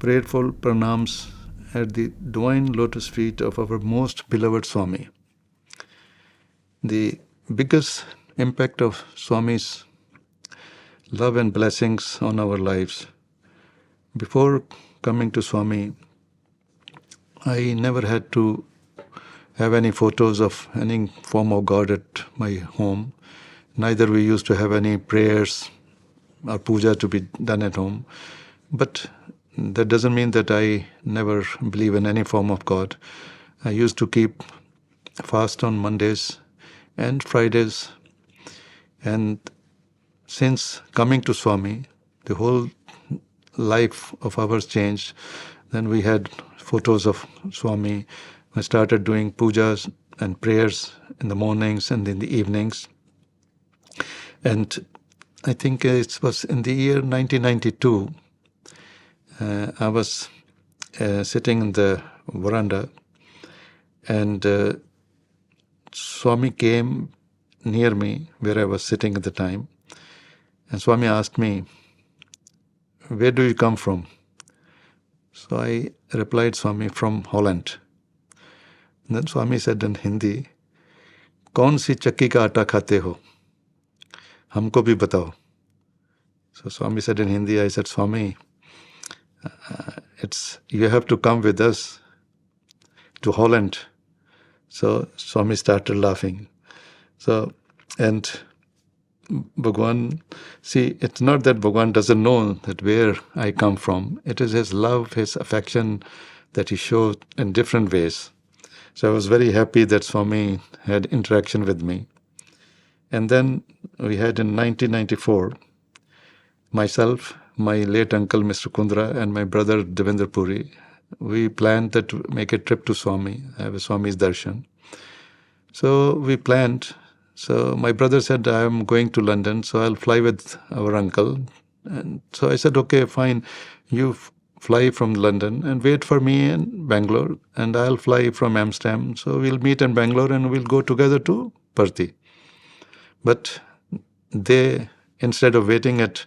prayerful pranams at the divine lotus feet of our most beloved Swami. The biggest impact of Swami's love and blessings on our lives. Before coming to Swami, I never had to have any photos of any form of God at my home. Neither we used to have any prayers or puja to be done at home. But that doesn't mean that I never believe in any form of God. I used to keep fast on Mondays and Fridays. And since coming to Swami, the whole life of ours changed. Then we had photos of Swami. I started doing pujas and prayers in the mornings and in the evenings. And I think it was in the year 1992, I was sitting in the veranda, and Swami came near me where I was sitting at the time. And Swami asked me, "Where do you come from?" So I replied, "Swami, from Holland." And then Swami said in Hindi, "कौन सी चक्की का आटा खाते हो? हमको भी बताओ." So Swami said in Hindi, I said, "Swami, you have to come with us to Holland." So Swami started laughing. And Bhagawan, see, it's not that Bhagawan doesn't know that where I come from. It is his love, his affection that he showed in different ways. So I was very happy that Swami had interaction with me. And then we had in 1994, myself, my late uncle Mr. Kundra, and my brother Ravinder Puri, we planned to make a trip to Swami, have a Swami's darshan. So we planned. So my brother said, "I am going to London, so I'll fly with our uncle." And so I said, "Okay, fine. You fly from London and wait for me in Bangalore, and I'll fly from Amsterdam. So we'll meet in Bangalore and we'll go together to Parthi." But they, instead of waiting at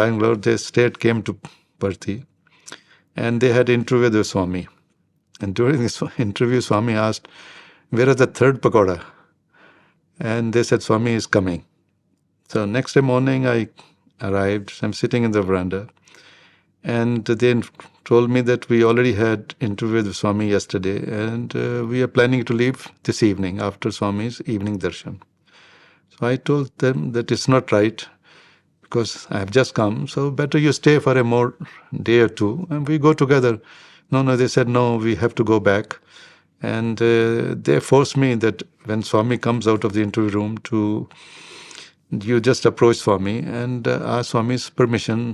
Bangalore, they came to Parthi, and they had interviewed with Swami. And during this interview, Swami asked, "Where is the third pakoda?" And they said, "Swami is coming." So next day morning, I arrived. I'm sitting in the veranda. And they told me that we already had interviewed with Swami yesterday, and we are planning to leave this evening after Swami's evening darshan. So I told them that it's not right, because I have just come, so better you stay for a more day or two, and we go together. No, they said, "No, we have to go back." And they forced me that when Swami comes out of the interview room, you just approach Swami and ask Swami's permission.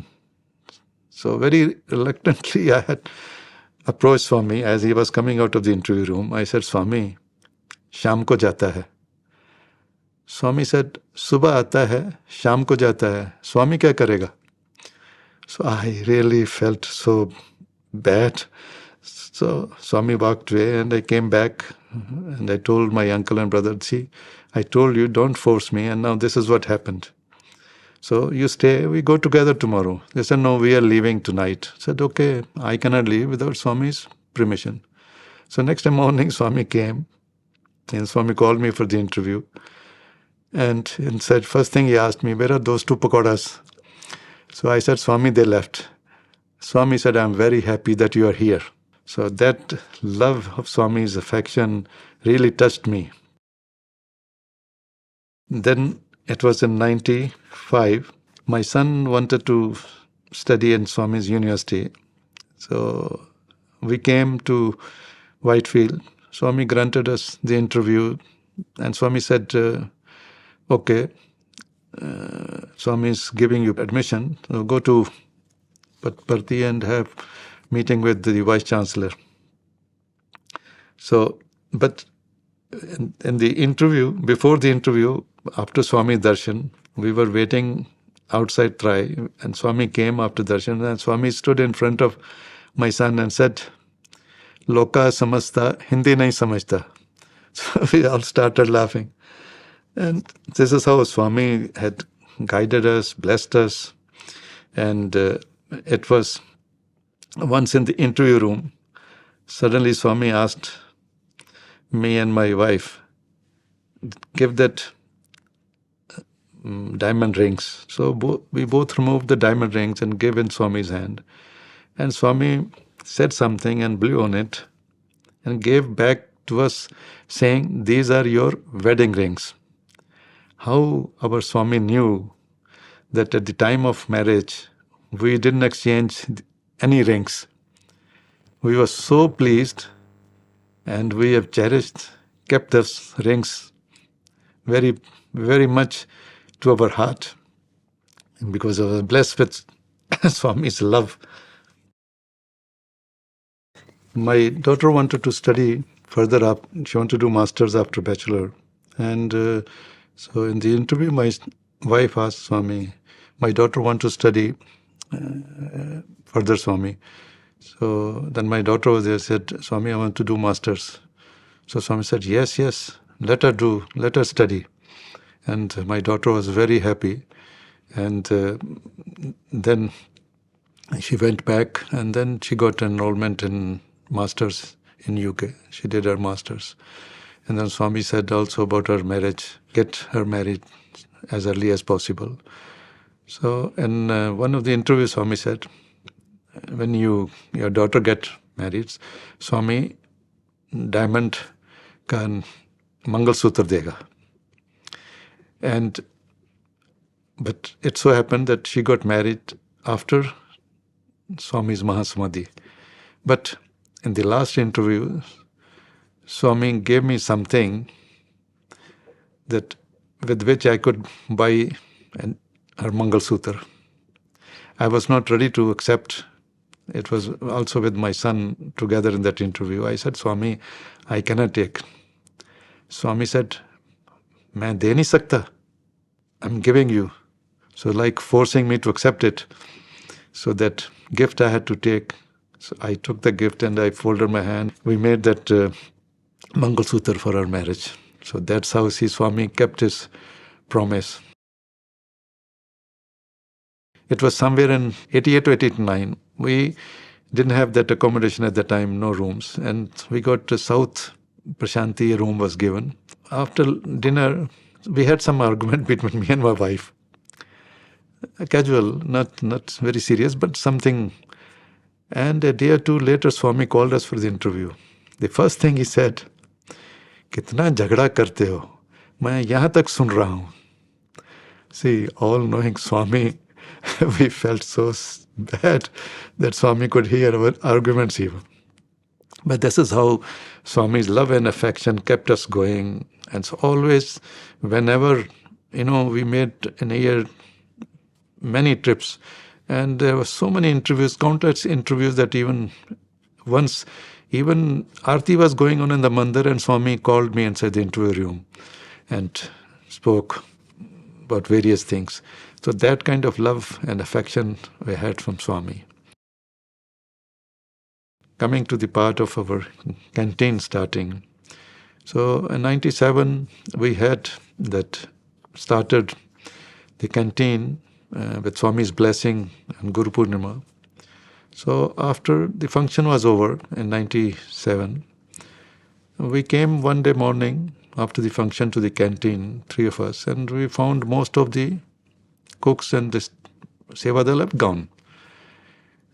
So very reluctantly, I had approached Swami as he was coming out of the interview room. I said, "Swami, शाम को जाता है." Swami said, "सुबह आता है, शाम को जाता है. Swami क्या करेगा?" So I really felt so bad. So Swami walked away, and I came back, and I told my uncle and brother, "See, I told you, don't force me, and now this is what happened. So you stay, we go together tomorrow." They said, "No, we are leaving tonight." I said, "Okay, I cannot leave without Swami's permission." So next morning, Swami came, and Swami called me for the interview. And said, first thing he asked me, "Where are those two pakodas?" So I said, "Swami, they left." Swami said, "I'm very happy that you are here." So that love of Swami's affection really touched me. Then it was in 95. My son wanted to study in Swami's university. So we came to Whitefield. Swami granted us the interview, and Swami said, "Okay, Swami is giving you admission. So go to Parthi and have meeting with the Vice Chancellor." So, but in the interview, before the interview, after Swami Darshan, we were waiting outside Trai, and Swami came after Darshan, and Swami stood in front of my son and said, "Loka samajhta, Hindi nahi samajhta." So we all started laughing. And this is how Swami had guided us, blessed us, and it was once in the interview room, suddenly Swami asked me and my wife, give that diamond rings. So we both removed the diamond rings and gave in Swami's hand. And Swami said something and blew on it and gave back to us saying, these are your wedding rings. How our Swami knew that at the time of marriage, we didn't exchange any rings. We were so pleased, and we have kept those rings very, very much to our heart, because I was blessed with Swami's love. My daughter wanted to study further up. She wanted to do masters after bachelor. And so in the interview, my wife asked Swami, my daughter wants to study further, Swami. So then my daughter was there, said, Swami, I want to do masters. So Swami said, yes, let her study. And my daughter was very happy. And then she went back, and then she got enrollment in masters in UK. She did her masters. And then Swami said also about her marriage, get her married as early as possible. So in one of the interviews, Swami said, when your daughter get married, Swami diamond ka Mangal Sutra dega. But it so happened that she got married after Swami's Mahasamadhi. But in the last interview, Swami gave me something that with which I could buy her Mangal Sutra. I was not ready to accept. It was also with my son together in that interview. I said, Swami, I cannot take. Swami said, main de nahi sakta. I'm giving you. So like forcing me to accept it. So that gift I had to take. So I took the gift and I folded my hand. We made that Mangal Sutra for our marriage. So that's how Swami kept his promise. It was somewhere in 88 to 89. We didn't have that accommodation at the time, no rooms. And we got a South Prasanthi room was given. After dinner, we had some argument between me and my wife. Casual, not very serious, but something. And a day or two later, Swami called us for the interview. The first thing he said, कितना झगड़ा करते हो, मैं यहाँ तक सुन रहा हूँ. See, all knowing Swami, we felt so bad that Swami could hear our arguments even. But this is how Swami's love and affection kept us going. And so always, whenever, we made in a year many trips, and there were so many interviews, countless interviews, that even Aarti was going on in the mandir and Swami called me inside the interview room and spoke about various things. So that kind of love and affection we had from Swami. Coming to the part of our canteen starting. So in 97, we had started the canteen with Swami's blessing and Guru Purnima. So after the function was over in 97, we came one day morning after the function to the canteen, 3 of us, and we found most of the cooks and the Sevadal have gone.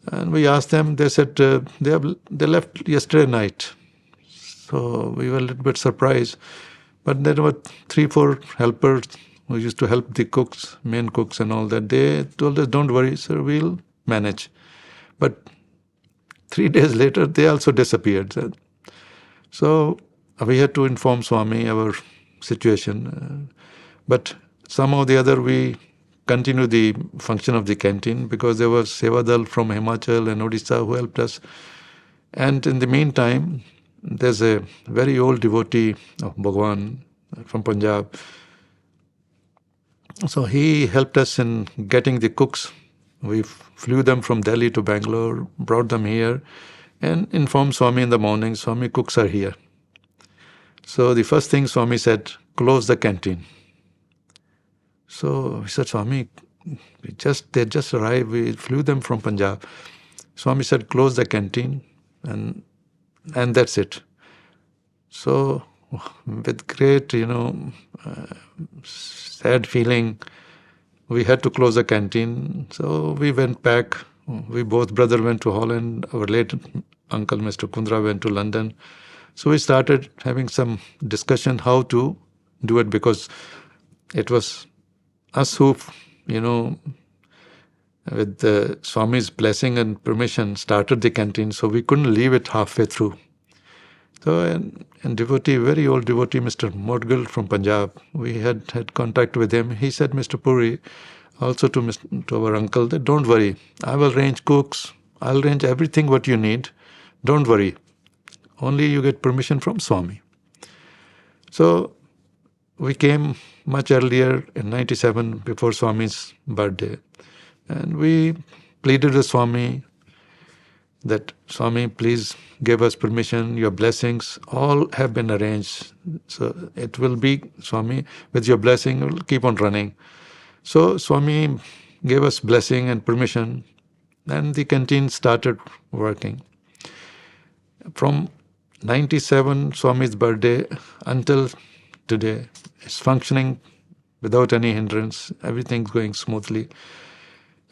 And we asked them, they said they left yesterday night. So we were a little bit surprised. But there were 3-4 helpers who used to help the cooks, main cooks and all that. They told us, don't worry, sir, we'll manage. But 3 days later, they also disappeared. So we had to inform Swami our situation. But somehow or the other, we continued the function of the canteen because there was Sevadal from Himachal and Odisha who helped us. And in the meantime, there's a very old devotee of Bhagawan from Punjab. So he helped us in getting the cooks. We flew them from Delhi to Bangalore, brought them here, and informed Swami in the morning, Swami, cooks are here. So the first thing Swami said, close the canteen. So we said, Swami, they just arrived, we flew them from Punjab. Swami said, close the canteen, and that's it. So with great, sad feeling, we had to close the canteen. So we went back. We both brother went to Holland. Our late uncle, Mr. Kundra, went to London. So we started having some discussion how to do it, because it was us who, with the Swami's blessing and permission, started the canteen. So we couldn't leave it halfway through. So and devotee, very old devotee, Mr. Modgul from Punjab, we had contact with him. He said, Mr. Puri, also to our uncle, that don't worry, I will arrange cooks, I'll arrange everything what you need. Don't worry. Only you get permission from Swami. So we came much earlier in 97, before Swami's birthday. And we pleaded with Swami that, Swami, please give us permission, your blessings, all have been arranged. So it will be, Swami, with your blessing, it will keep on running. So Swami gave us blessing and permission, and the canteen started working. From 97, Swami's birthday, until today, it's functioning without any hindrance. Everything's going smoothly.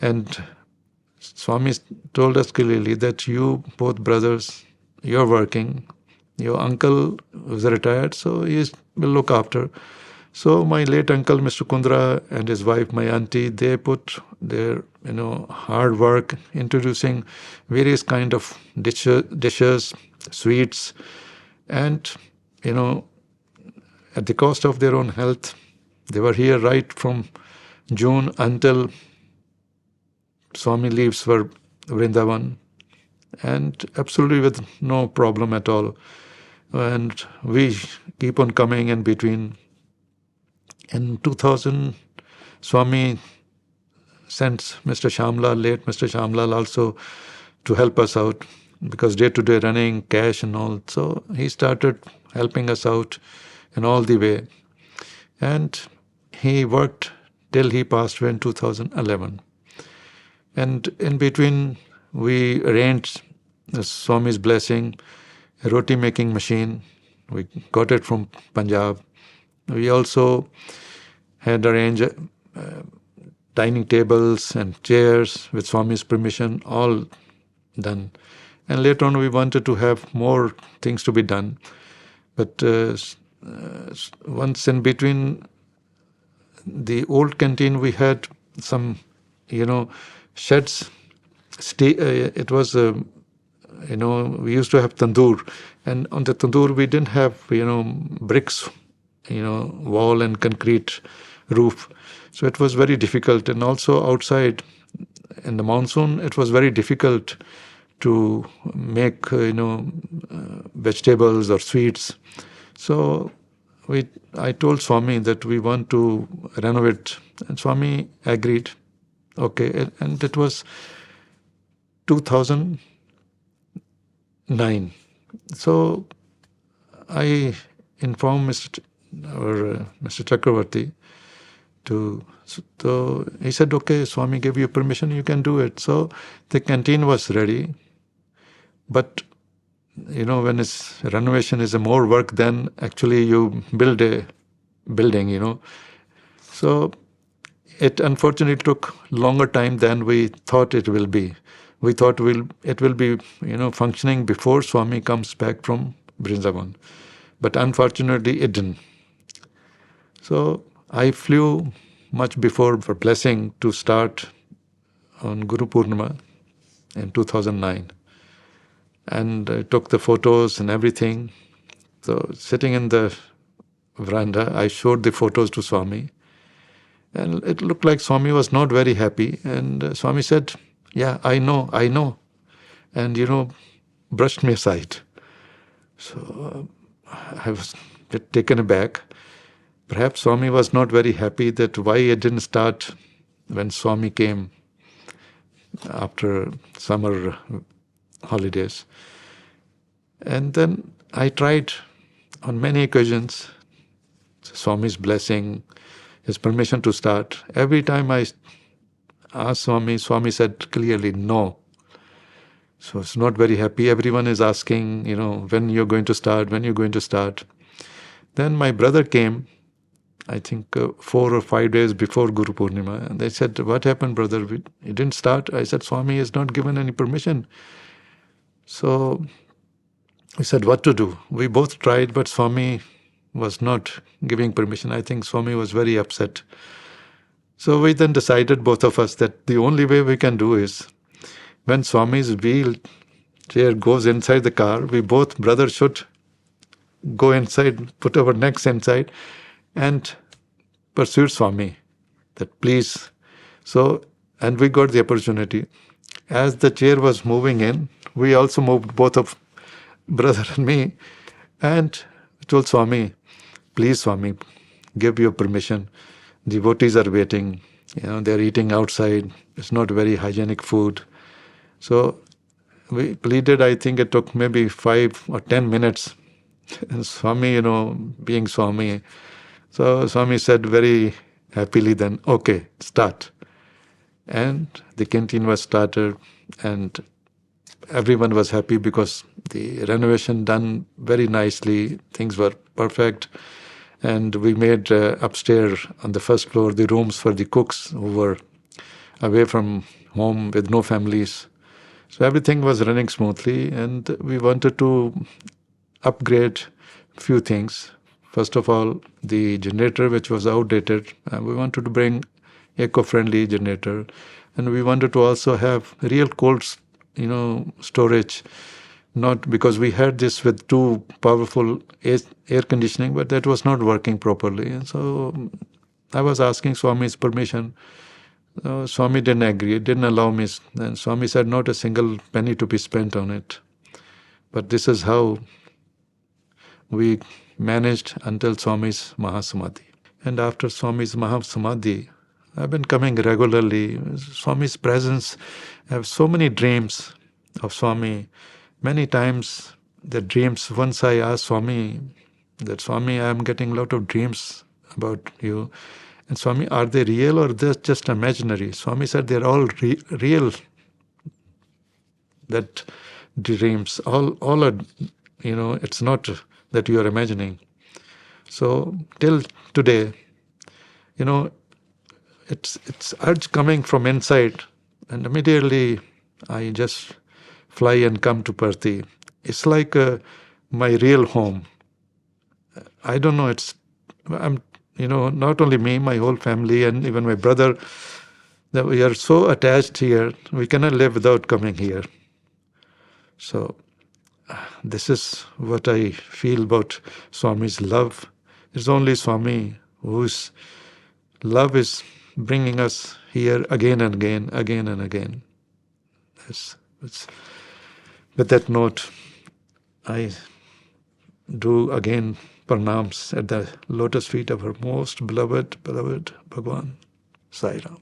And Swami told us clearly that you both brothers, you're working. Your uncle was retired, so he will look after. So my late uncle, Mr. Kundra, and his wife, my auntie, they put their hard work introducing various kind of dishes, sweets, and at the cost of their own health. They were here right from June until Swami leaves for Vrindavan, and absolutely with no problem at all. And we keep on coming in between. In 2000, Swami sent Mr. Shamlal, late Mr. Shamlal, also to help us out, because day-to-day running, cash and all. So he started helping us out in all the way. And he worked till he passed away in 2011. And in between, we arranged Swami's blessing, a roti making machine. We got it from Punjab. We also had arranged dining tables and chairs with Swami's permission, all done. And later on, we wanted to have more things to be done. But once in between the old canteen, we had some, sheds. It was, we used to have tandoor. And on the tandoor, we didn't have, bricks, wall and concrete roof. So it was very difficult. And also outside in the monsoon, it was very difficult to make, vegetables or sweets. So I told Swami that we want to renovate. And Swami agreed. Okay. And it was 2009. So I informed Mr. Chakravarti so he said, okay, Swami gave you permission, you can do it. So the canteen was ready. But, when it's renovation is a more work than actually you build a building, So it unfortunately took longer time than we thought it will be. We thought it will be, functioning before Swami comes back from Vrindavan. But unfortunately, it didn't. So I flew much before for blessing to start on Guru Purnima in 2009. And I took the photos and everything. So sitting in the veranda, I showed the photos to Swami. And it looked like Swami was not very happy. And Swami said, yeah, I know. And, brushed me aside. So I was a bit taken aback. Perhaps Swami was not very happy that why it didn't start when Swami came after summer holidays. And then I tried on many occasions, Swami's blessing, his permission to start. Every time I asked Swami, Swami said clearly no. So it's not very happy. Everyone is asking, when you're going to start, when you're going to start. Then my brother came, I think 4 or 5 days before Guru Purnima, and they said, "What happened, brother? You didn't start?" I said, "Swami has not given any permission." So we said, what to do? We both tried, but Swami was not giving permission. I think Swami was very upset. So we then decided, both of us, that the only way we can do is, when Swami's wheelchair goes inside the car, we both brothers should go inside, put our necks inside, and pursue Swami. That please. So, and we got the opportunity. As the chair was moving in, we also moved, both of brother and me, and told Swami, "Please, Swami, give your permission. Devotees are waiting. They're eating outside. It's not very hygienic food." So we pleaded. I think it took maybe 5 or 10 minutes. And Swami, being Swami, so Swami said very happily then, "Okay, start." And the canteen was started, and everyone was happy because the renovation done very nicely. Things were perfect. And we made upstairs on the first floor the rooms for the cooks who were away from home with no families. So everything was running smoothly, and we wanted to upgrade few things. First of all, the generator, which was outdated, we wanted to bring eco-friendly generator, and we wanted to also have real cold, storage. Not because we had this with too powerful air conditioning, but that was not working properly. And so I was asking Swami's permission. Swami didn't agree, didn't allow me. And Swami said, "Not a single penny to be spent on it." But this is how we managed until Swami's Mahasamadhi. And after Swami's Mahasamadhi, I've been coming regularly. Swami's presence, I have so many dreams of Swami. Many times the dreams, once I asked Swami, that Swami, I am getting a lot of dreams about you. And Swami, are they real or they're just imaginary? Swami said, they're all real. That dreams, all are, it's not that you are imagining. So till today, it's urge coming from inside, and immediately I just fly and come to Parthi. It's like my real home. I don't know, I'm not only me, my whole family, and even my brother, that we are so attached here, we cannot live without coming here. So this is what I feel about Swami's love. It's only Swami whose love is bringing us here again and again, again and again. It's with that note, I do again pranams at the lotus feet of our most beloved Bhagawan, Sai Ram.